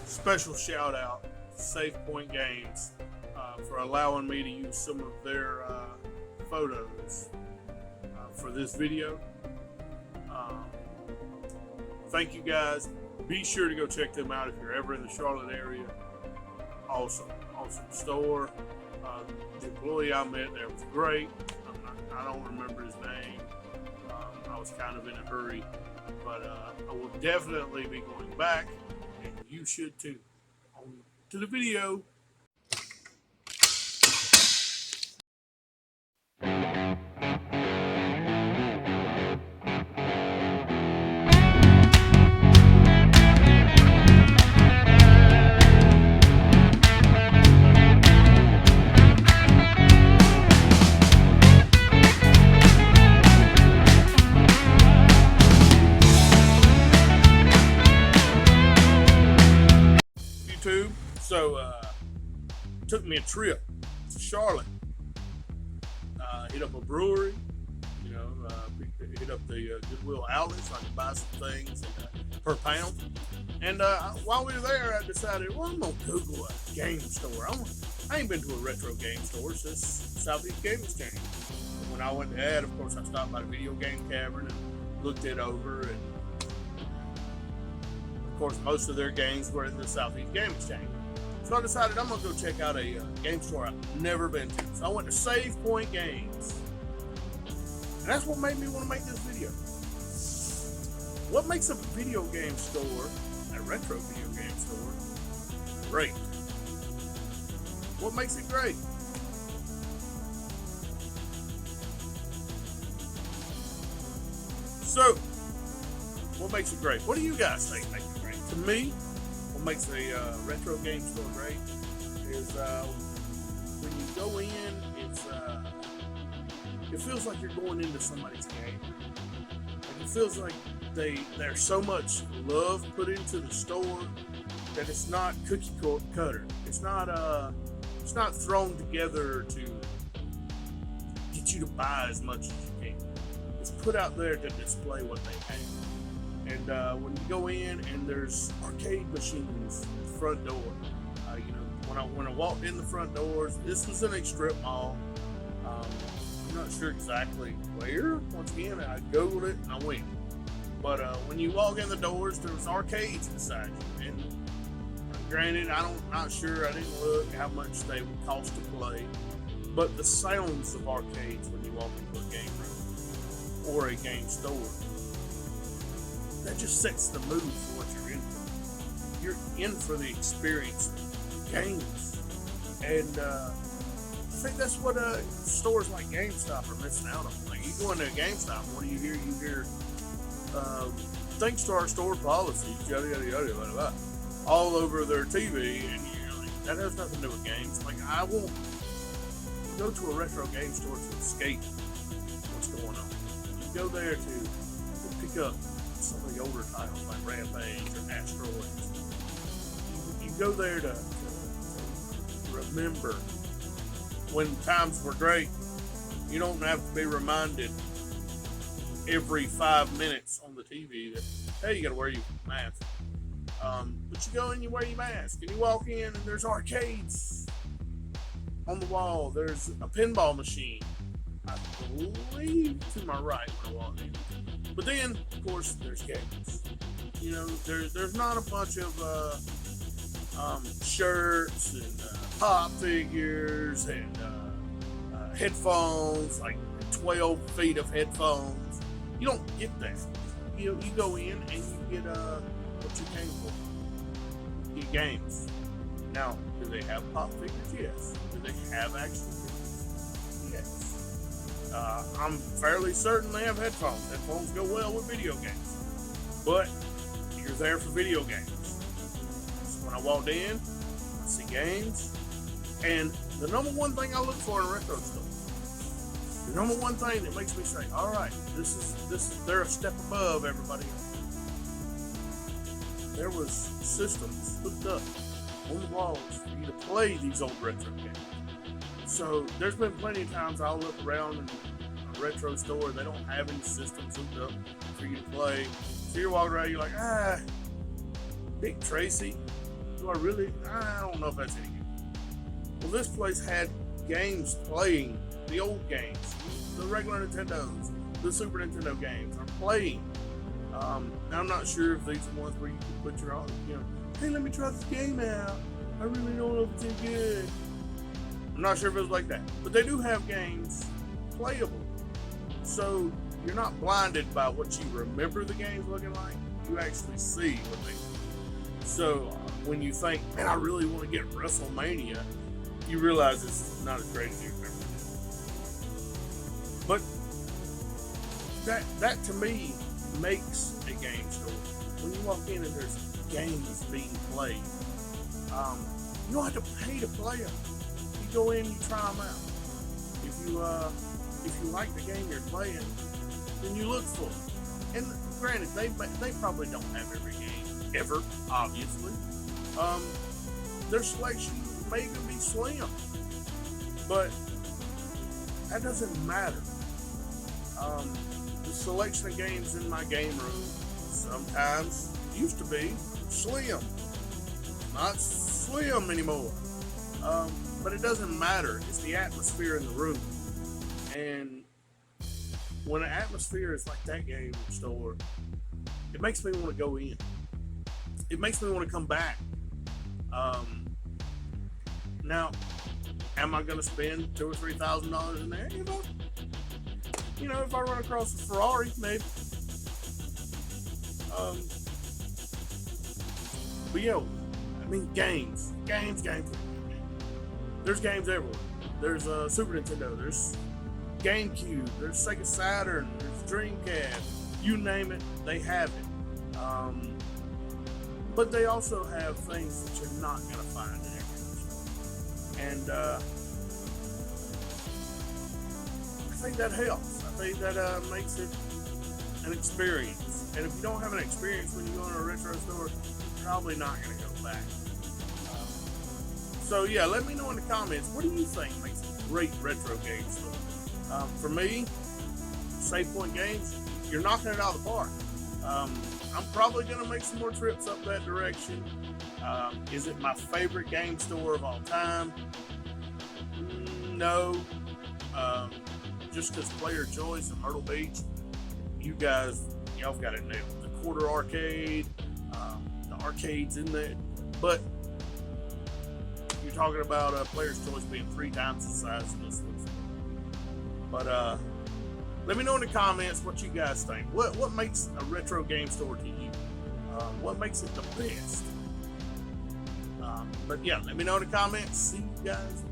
Special shout out to Safe Point Games for allowing me to use some of their photos for this video. Thank you guys. Be sure to go check them out if you're ever in the Charlotte area. Awesome store. The employee I met there was great. I don't remember his name. I was kind of in a hurry, but I will definitely be going back, and you should too. On to the video. So, took me a trip to Charlotte. Hit up a brewery, hit up the Goodwill outlet so I could buy some things per pound. And while we were there, I decided, well, I'm going to Google a game store. I ain't been to a retro game store since Southeast Game Exchange. When I went to that, of course, I stopped by the Video Game Cavern and looked it over. And, of course, most of their games were in the Southeast Game Exchange. So I decided I'm going to go check out a game store I've never been to. So I went to Save Point Games. And that's what made me want to make this video. What makes a video game store, a retro video game store, great? What makes it great? So, what makes it great? What do you guys think makes it great? To me, what makes a retro game store great is when you go in, it feels like you're going into somebody's game. Like it feels like there's so much love put into the store that it's not cookie cutter. It's not thrown together to get you to buy as much as you can. It's put out there to display what they have. And when you go in and there's arcade machines at the front door, when I walked in the front doors, this was in a strip mall. I'm not sure exactly where. Once again, I Googled it and I went. But when you walk in the doors, there's arcades beside you. And granted, not sure. I didn't look how much they would cost to play. But the sounds of arcades when you walk into a game room or a game store, that just sets the mood for what you're in for. You're in for the experience of games. And I think that's what stores like GameStop are missing out on. Like, you go into a GameStop, what do you hear? You hear, thanks to our store policies, yada, yada, yada, yada, yada, all over their TV, and you're like, that has nothing to do with games. Like, I won't go to a retro game store to escape what's going on. You go there to pick up some of the older titles like Rampage or Asteroids. You go there to remember when times were great. You don't have to be reminded every 5 minutes on the TV that, hey, you gotta wear your mask. But you go and you wear your mask and you walk in and there's arcades on the wall. There's a pinball machine, I believe, to my right when I walk in. But then, of course, there's games. There's not a bunch of shirts and pop figures and headphones, like 12 feet of headphones. You don't get that. You go in and you get what you came for. You get games. Now, do they have pop figures? Yes. Do they have action figures? Yes. I'm fairly certain they have headphones. Headphones go well with video games. But you're there for video games. So when I walked in, I see games. And the number one thing I look for in a retro store, the number one thing that makes me say, all right, they're a step above everybody else. There was systems hooked up on the walls for you to play these old retro games. So there's been plenty of times I'll look around in a retro store, they don't have any systems hooked up for you to play. So you're walking around, you're like, Dick Tracy, Do I really? I don't know if that's any good. Well, this place had games playing, the old games, the regular Nintendos, the Super Nintendo games are playing. Now I'm not sure if these are ones where you can put your own, hey, let me try this game out. I really don't know if it's any good. I'm not sure if it was like that, but they do have games playable. So you're not blinded by what you remember the games looking like. You actually see what they do. So when you think, man, I really want to get WrestleMania, you realize it's not as great as you remember. But that to me makes a game store. When you walk in and there's games being played, you don't have to pay to play them. You go in, you try them out. If you like the game you're playing, then you look for it. And granted, they probably don't have every game ever, obviously. Their selection may even be slim, but that doesn't matter. The selection of games in my game room sometimes used to be slim. Not slim anymore. But it doesn't matter. It's the atmosphere in the room. And when an atmosphere is like that game store, it makes me want to go in. It makes me want to come back. Now, am I going to spend $2,000 or $3,000 in there? If I run across a Ferrari, maybe. But games. There's games everywhere. There's Super Nintendo. There's GameCube. There's Sega Saturn. There's Dreamcast. You name it, they have it. But they also have things that you're not going to find in every store. And I think that helps. I think that makes it an experience. And if you don't have an experience when you go to a retro store, you're probably not going to go back. So yeah, let me know in the comments, what do you think makes a great retro game store? For me, Save Point Games, you're knocking it out of the park. I'm probably going to make some more trips up that direction. Is it my favorite game store of all time? No. Just because Player Choice and Myrtle Beach, y'all got it nailed. The Quarter Arcade, the arcades in there. But you're talking about Player's Choice being 3 times the size of this one. But let me know in the comments what you guys think. What makes a retro game store to you? What makes it the best? But yeah, let me know in the comments. See you guys